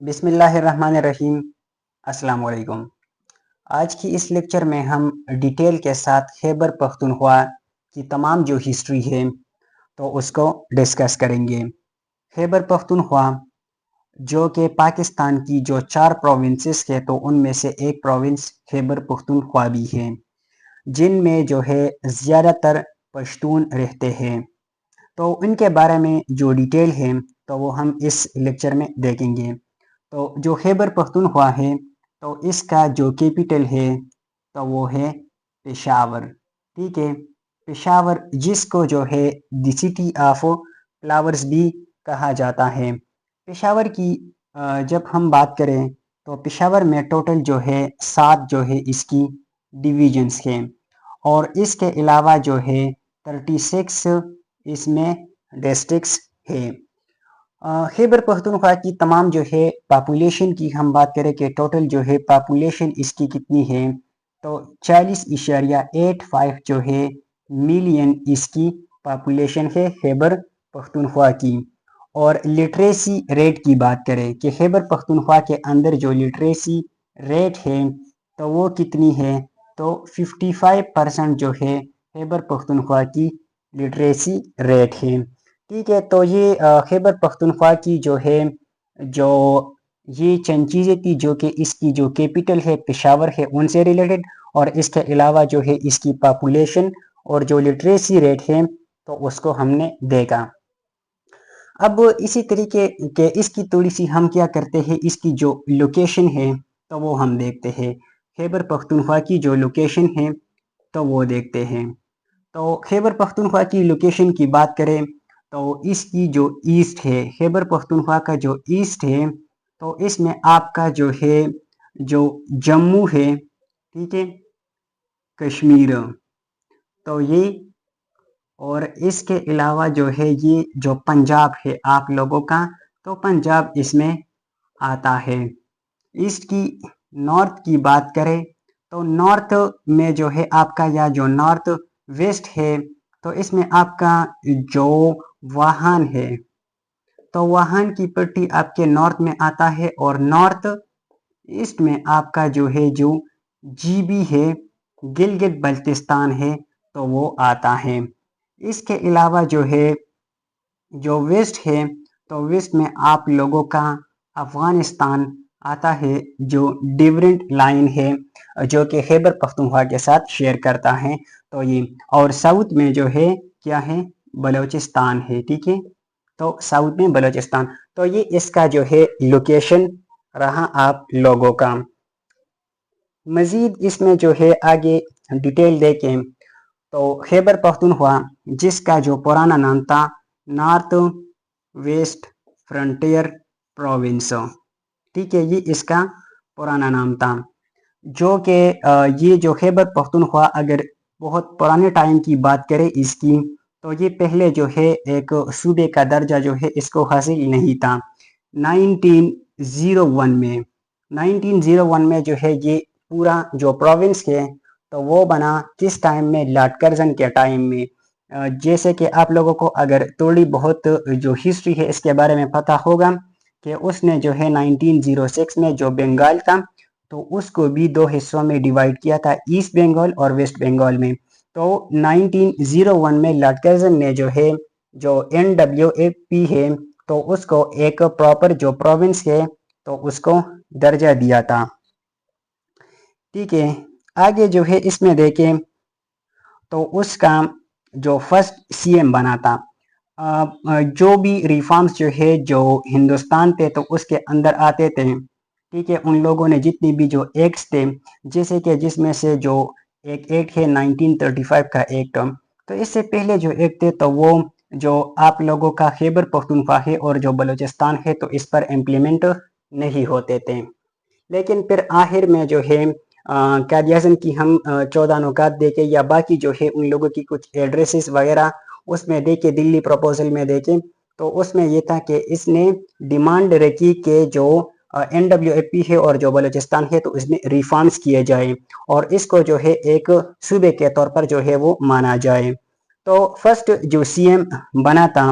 بسم اللہ الرحمن الرحیم۔ السلام علیکم۔ آج کی اس لیکچر میں ہم ڈیٹیل کے ساتھ خیبر پختونخوا کی تمام جو ہسٹری ہے تو اس کو ڈسکس کریں گے۔ خیبر پختونخوا جو کہ پاکستان کی جو 4 پروونسز ہے تو ان میں سے ایک پروونس خیبر پختونخوا بھی ہے، جن میں جو ہے زیادہ تر پشتون رہتے ہیں۔ تو ان کے بارے میں جو ڈیٹیل ہے تو وہ ہم اس لیکچر میں دیکھیں گے۔ تو جو خیبر پختونخوا ہے تو اس کا جو کیپٹل ہے تو وہ ہے پشاور، ٹھیک ہے۔ پشاور جس کو جو ہے دی سٹی آف فلاورز بھی کہا جاتا ہے۔ پشاور کی جب ہم بات کریں تو پشاور میں ٹوٹل جو ہے 7 جو ہے اس کی ڈویژنز ہیں، اور اس کے علاوہ جو ہے 36 اس میں ڈسٹرکٹس ہے۔ خیبر پختونخوا کی تمام جو ہے پاپولیشن کی ہم بات کریں کہ ٹوٹل جو ہے پاپولیشن اس کی کتنی ہے تو 40.85 جو ہے ملین اس کی پاپولیشن ہے خیبر پختونخوا کی۔ اور لٹریسی ریٹ کی بات کریں کہ خیبر پختونخوا کے اندر جو لٹریسی ریٹ ہے تو وہ کتنی ہے تو 55% جو ہے خیبر پختونخوا کی لٹریسی ریٹ ہے، ٹھیک ہے۔ تو یہ خیبر پختونخوا کی جو ہے جو یہ چند چیزیں تھی جو کہ اس کی جو کیپٹل ہے پشاور ہے ان سے ریلیٹڈ، اور اس کے علاوہ جو ہے اس کی پاپولیشن اور جو لٹریسی ریٹ ہے تو اس کو ہم نے دیکھا۔ اب اسی طریقے کہ اس کی تھوڑی سی ہم کیا کرتے ہیں، اس کی جو لوکیشن ہے تو وہ ہم دیکھتے ہیں۔ خیبر پختونخوا کی جو لوکیشن ہے تو وہ دیکھتے ہیں۔ تو خیبر پختونخوا کی لوکیشن کی بات کریں تو اس کی جو ایسٹ ہے، خیبر پختونخوا کا جو ایسٹ ہے تو اس میں آپ کا جو ہے جو جموں ہے، ٹھیک ہے، کشمیر، تو یہ، اور اس کے علاوہ جو ہے یہ جو پنجاب ہے آپ لوگوں کا تو پنجاب اس میں آتا ہے۔ ایسٹ کی نارتھ کی بات کریں تو نارتھ میں جو ہے آپ کا یا جو نارتھ ویسٹ ہے تو اس میں آپ کا جو واہن ہے تو واہن کی پٹی آپ کے نارتھ میں آتا ہے، اور نارتھ ایسٹ میں آپ کا جو ہے جو جی بی ہے، گلگت بلتستان ہے تو وہ آتا ہے۔ اس کے علاوہ جو ہے جو ویسٹ ہے تو ویسٹ میں آپ لوگوں کا افغانستان آتا ہے جو ڈیورنٹ لائن ہے جو کہ خیبر پختونخوا کے ساتھ شیئر کرتا ہے تو یہ، اور ساؤتھ میں جو ہے کیا ہے بلوچستان ہے، ٹھیک ہے۔ تو ساؤتھ میں بلوچستان، تو یہ اس کا جو ہے لوکیشن رہا آپ لوگوں کا۔ مزید اس میں جو ہے آگے ڈیٹیل دیکھیں تو خیبر پختونخوا جس کا جو پرانا نام تھا نارتھ ویسٹ فرنٹیئر پروونس، ٹھیک ہے، یہ اس کا پرانا نام تھا، جو کہ یہ جو خیبر پختونخوا اگر بہت پرانے ٹائم کی بات کرے اس کی تو یہ پہلے جو ہے ایک صوبے کا درجہ جو ہے اس کو حاصل نہیں تھا۔ 1901 میں جو ہے یہ پورا جو پروونس ہے تو وہ بنا کس ٹائم میں، لارڈ کرزن کے ٹائم میں۔ جیسے کہ آپ لوگوں کو اگر تھوڑی بہت جو ہسٹری ہے اس کے بارے میں پتہ ہوگا کہ اس نے جو ہے 1906 میں جو بنگال تھا تو اس کو بھی 2 حصوں میں ڈیوائیڈ کیا تھا، ایسٹ بنگال اور ویسٹ بنگال میں۔ تو 1901 میں لارڈ کرزن نے جو ہے جو NWAP ہے تو اس کو ایک پراپر جو پروونس ہے تو اس کو درجہ دیا تھا، ٹھیک ہے۔ آگے جو ہے اس میں دیکھیں تو اس کا جو فرسٹ CM بنا تھا، جو بھی ریفارمز جو ہے جو ہندوستان تھے تو اس کے اندر آتے تھے، ٹھیک ہے، ان لوگوں نے جتنی بھی جو ایکٹس تھے، جیسے کہ جس میں سے جو ایک ایکٹ ہے 1935 کا ایکٹ، تو اس سے پہلے جو ایکٹ تھے تو وہ جو آپ لوگوں کا خیبر پختونخوا ہے اور جو بلوچستان ہے تو اس پر امپلیمنٹ نہیں ہوتے تھے۔ لیکن پھر آخر میں جو ہے قائد اعظم کی ہم 14 نکات دیکھیں یا باقی جو ہے ان لوگوں کی کچھ ایڈریسز وغیرہ اس میں دیکھیں، دلی پروپوزل میں دیکھیں تو اس میں یہ تھا کہ اس نے ڈیمانڈ رکھی کہ جو NWAP ہے اور جو بلوچستان ہے تو اس میں ریفارمز کیے جائیں اور اس کو جو ہے ایک صوبے کے طور پر جو ہے وہ مانا جائے۔ تو فرسٹ جو CM بنا تھا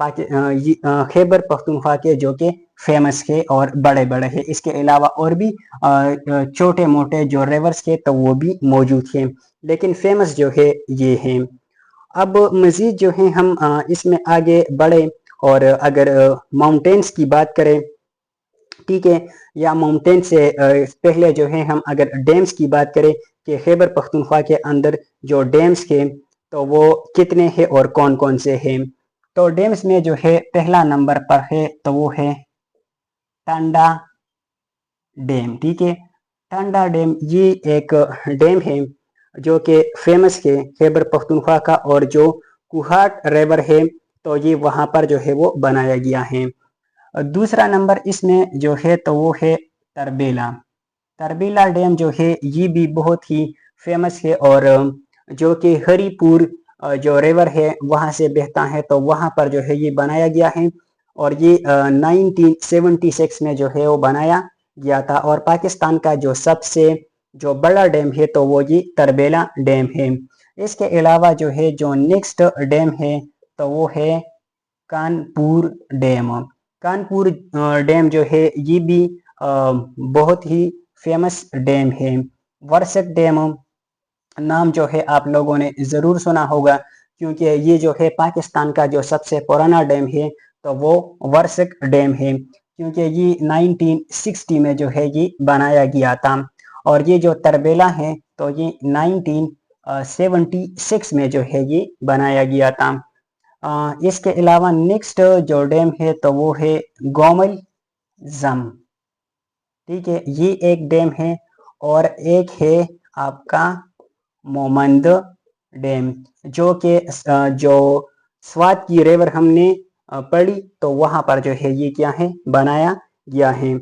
خیبر پختونخوا کے جو کہ فیمس ہے اور بڑے بڑے ہیں. اس کے علاوہ اور بھی چھوٹے موٹے جو ریورس کے تو وہ بھی موجود ہیں، لیکن فیمس جو ہے یہ ہیں. اب مزید جو ہے ہم اس میں آگے بڑھے اور اگر ماؤنٹینس کی بات کریں، ٹھیک ہے، یا ماؤنٹین سے پہلے جو ہے ہم اگر ڈیمز کی بات کریں کہ خیبر پختونخوا کے اندر جو ڈیمز ہیں تو وہ کتنے ہیں اور کون کون سے ہیں. تو ڈیمز میں جو ہے پہلا نمبر پر ہے تو وہ ہے ٹانڈا ڈیم. ٹھیک ہے، ٹانڈا ڈیم یہ ایک ڈیم ہے جو کہ فیمس ہے خیبر پختونخوا کا، اور جو کوہاٹ ریور ہے تو یہ وہاں پر جو ہے وہ بنایا گیا ہے. دوسرا نمبر اس میں جو ہے تو وہ ہے تربیلا. تربیلا ڈیم جو ہے یہ بھی بہت ہی فیمس ہے، اور جو کہ ہری پور جو ریور ہے وہاں سے بہتا ہے تو وہاں پر جو ہے یہ بنایا گیا ہے، اور یہ 1976 میں جو ہے وہ بنایا گیا تھا. اور پاکستان کا جو سب سے جو بڑا ڈیم ہے تو وہ یہ تربیلا ڈیم ہے. اس کے علاوہ جو ہے جو نیکسٹ ڈیم ہے تو وہ ہے کانپور ڈیم. کانپور ڈیم جو ہے یہ بھی بہت ہی فیمس ڈیم ہے. ورسک ڈیم نام جو ہے آپ لوگوں نے ضرور سنا ہوگا، کیونکہ یہ جو ہے پاکستان کا جو سب سے پرانا ڈیم ہے تو وہ ورسک ڈیم ہے، کیونکہ یہ 1960 میں جو ہے یہ بنایا گیا تھا. اور یہ جو تربیلا ہے تو یہ 1976 میں جو ہے یہ بنایا گیا تھا. اس کے علاوہ نیکسٹ جو ڈیم ہے تو وہ ہے گومل زم. ٹھیک ہے، یہ ایک ڈیم ہے، اور ایک ہے آپ کا مومند ڈیم، جو کہ جو سوات کی ریور ہم نے پڑھی تو وہاں پر جو ہے یہ کیا ہے بنایا گیا ہے.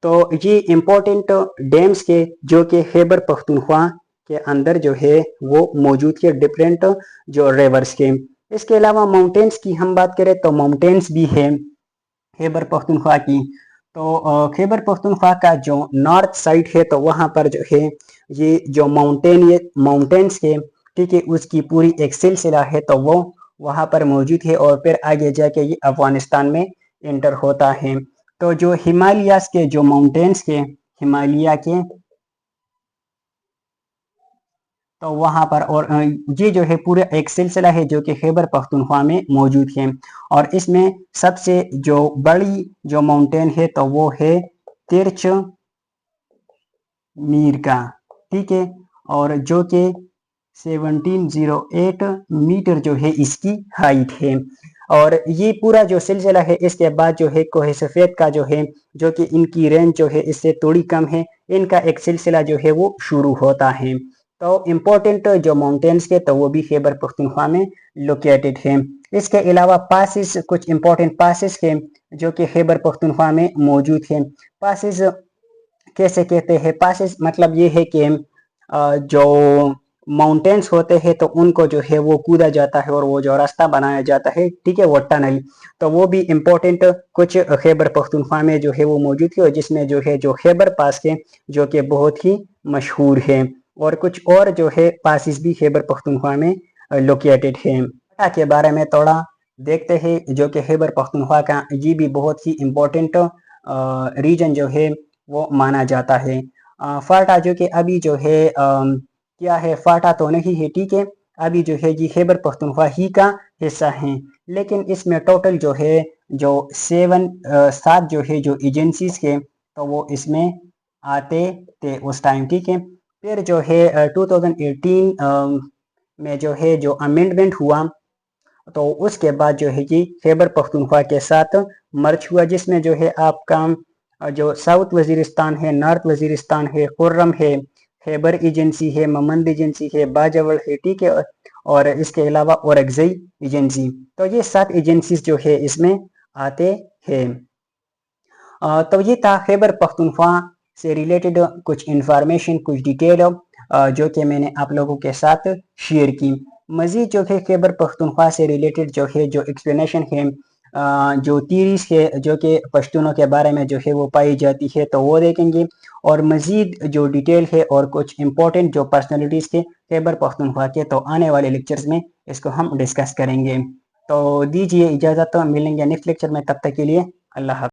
تو یہ امپورٹنٹ ڈیمز کے جو کہ خیبر پختونخوا کے اندر جو ہے وہ موجود ہے ڈفرینٹ جو ریورز کے. اس کے علاوہ ماؤنٹینس کی ہم بات کریں تو ماؤنٹینس بھی ہے خیبر پختونخوا کی. تو خیبر پختونخوا کا جو نارتھ سائڈ ہے تو وہاں پر جو ہے یہ جو ماؤنٹینس ہے، ٹھیک ہے، اس کی پوری ایک سلسلہ ہے تو وہ وہاں پر موجود ہے، اور پھر آگے جا کے یہ افغانستان میں انٹر ہوتا ہے. تو جو ہمالیاز کے جو ماؤنٹینس کے ہمالیہ کے تو وہاں پر، اور یہ جو ہے پورا ایک سلسلہ ہے جو کہ خیبر پختونخوا میں موجود ہے. اور اس میں سب سے جو بڑی جو ماؤنٹین ہے تو وہ ہے ترچ میر کا. ٹھیک ہے، اور جو کہ 1708 میٹر جو ہے اس کی ہائٹ ہے. اور یہ پورا جو سلسلہ ہے اس کے بعد جو ہے کوہ سفید کا جو ہے، جو کہ ان کی رینج جو ہے اس سے تھوڑی کم ہے، ان کا ایک سلسلہ جو ہے وہ شروع ہوتا ہے. تو امپورٹنٹ جو ماؤنٹینس کے تو وہ بھی خیبر پختونخوا میں لوکیٹڈ ہیں. اس کے علاوہ پاسز، کچھ امپورٹنٹ پاسز ہیں جو کہ خیبر پختونخوا میں موجود ہیں. پاسز کیسے کہتے ہیں؟ پاسز مطلب یہ ہے کہ جو ماؤنٹینس ہوتے ہیں تو ان کو جو ہے وہ کودا جاتا ہے اور وہ جو راستہ بنایا جاتا ہے، ٹھیک ہے، وہ ٹنل. تو وہ بھی امپورٹنٹ کچھ خیبر پختونخوا میں جو ہے وہ موجود ہے، اور جس میں جو ہے جو خیبر پاس ہے جو کہ بہت ہی مشہور ہے. اور کچھ اور جو ہے پاسز بھی خیبر پختونخوا میں لوکیٹڈ ہیں. فاٹا کے بارے میں تھوڑا دیکھتے ہیں، جو کہ خیبر پختونخوا کا یہ بھی بہت ہی امپورٹنٹ ریجن جو ہے وہ مانا جاتا ہے. فاٹا جو کہ ابھی جو ہے کیا ہے، فاٹا تو نہیں ہے، ٹھیک ہے، ابھی جو ہے یہ خیبر پختونخوا ہی کا حصہ ہیں، لیکن اس میں ٹوٹل جو ہے جو 7 جو ہے جو ایجنسیز کے تو وہ اس میں آتے تھے اس ٹائم. ٹھیک ہے، پھر جو ہے 2018 میں جو ہے جو امینڈمنٹ ہوا تو اس کے بعد جو ہے یہ خیبر پختونخوا کے ساتھ مرج ہوا، جس میں جو ہے آپ کا جو ساؤتھ وزیرستان ہے، نارتھ وزیرستان ہے، خرم ہے، خیبر ایجنسی ہے، ممند ایجنسی ہے، باجوڑ ہے، ٹھیک ہے، اور اس کے علاوہ اورکزئی ایجنسی. تو یہ 7 ایجنسیز جو ہے اس میں آتے ہیں. تو یہ تھا خیبر پختونخوا سے ریلیٹڈ کچھ انفارمیشن، کچھ ڈیٹیل جو کہ میں نے آپ لوگوں کے ساتھ شیئر کی. مزید جو ہے خیبر پختونخوا سے ریلیٹڈ جو ہے جو ایکسپلینیشن ہے، جو تھیریز ہے جو کہ پشتونوں کے بارے میں جو ہے وہ پائی جاتی ہے تو وہ دیکھیں گے. اور مزید جو ڈیٹیل ہے اور کچھ امپورٹنٹ جو پرسنالٹیز کے خیبر پختونخوا کے تو آنے والے لیکچرز میں اس کو ہم ڈسکس کریں گے. تو دیجیے اجازت، ملیں گے نیکسٹ لیکچر میں، تب تک کے لیے اللہ حافظ۔